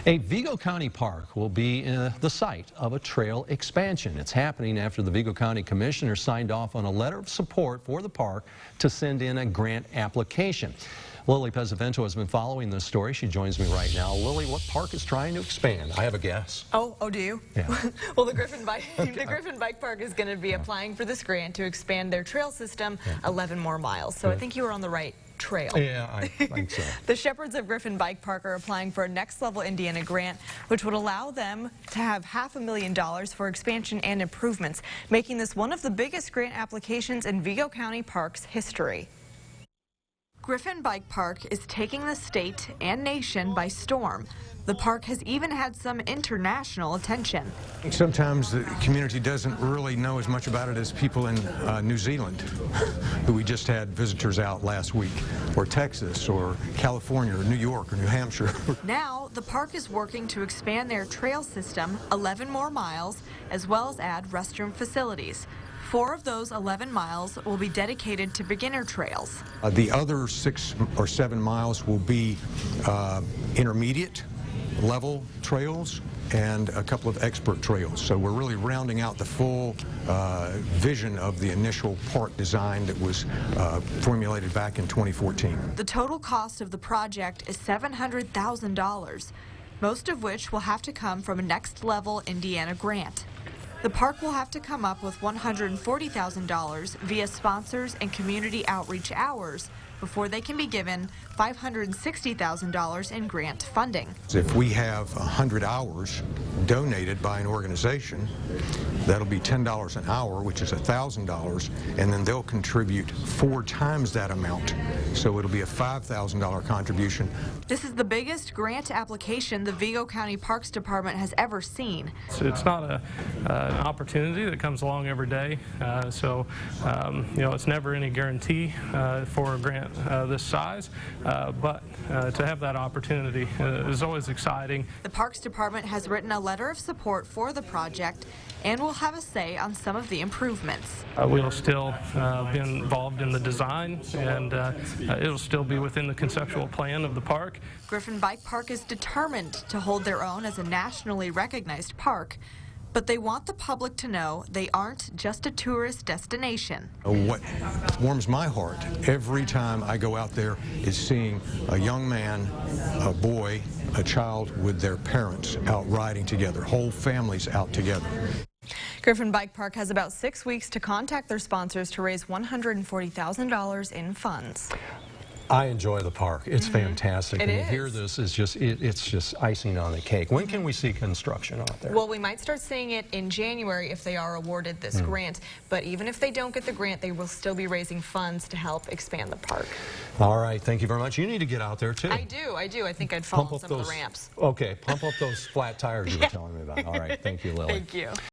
A Vigo County park will be the site of a trail expansion. It's happening after the Vigo County Commissioner signed off on a letter of support for the park to send in a grant application. Lily Pesavento has been following this story. She joins me right now. Lily, what park is trying to expand? I have a guess. Oh, do you? Yeah. Well, the Griffin Bike Park is going to be applying for this grant to expand their trail system 11 more miles. So I think you were on the right trail. Yeah, I think so. The Shepherds of Griffin Bike Park are applying for a Next Level Indiana grant, which would allow them to have $500,000 for expansion and improvements, making this one of the biggest grant applications in Vigo County Parks history. Griffin Bike Park is taking the state and nation by storm. The park has even had some international attention. Sometimes the community doesn't really know as much about it as people in New Zealand, who we just had visitors out last week, or Texas, or California, or New York, or New Hampshire. Now, the park is working to expand their trail system 11 more miles, as well as add restroom facilities. 4 of those 11 miles will be dedicated to beginner trails. The other 6 or 7 miles will be intermediate level trails and a couple of expert trails. So we're really rounding out the full vision of the initial park design that was formulated back in 2014. The total cost of the project is $700,000, most of which will have to come from a Next Level Indiana grant. The park will have to come up with $140,000 via sponsors and community outreach hours before they can be given $560,000 in grant funding. If we have 100 hours donated by an organization, that'll be $10 an hour, which is $1,000, and then they'll contribute 4 times that amount. So it'll be a $5,000 contribution. This is the biggest grant application the Vigo County Parks Department has ever seen. It's not an opportunity that comes along every day, so it's never any guarantee for a grant this size, but to have that opportunity is always exciting. The Parks Department has written a letter of support for the project and will have a say on some of the improvements. We'll still be involved in the design, and it'll still be within the conceptual plan of the park. Griffin Bike Park is determined to hold their own as a nationally recognized park, but they want the public to know they aren't just a tourist destination. What warms my heart every time I go out there is seeing a young man, a boy, a child with their parents out riding together, whole families out together. Griffin Bike Park has about 6 weeks to contact their sponsors to raise $140,000 in funds. I enjoy the park. It's fantastic. It and is. Here, this is just, it's just icing on the cake. When can we see construction out there? Well, we might start seeing it in January if they are awarded this grant. But even if they don't get the grant, they will still be raising funds to help expand the park. All right. Thank you very much. You need to get out there, too. I do. I think I'd fall on some of the ramps. Okay. Pump up those flat tires you were telling me about. All right. Thank you, Lily. Thank you.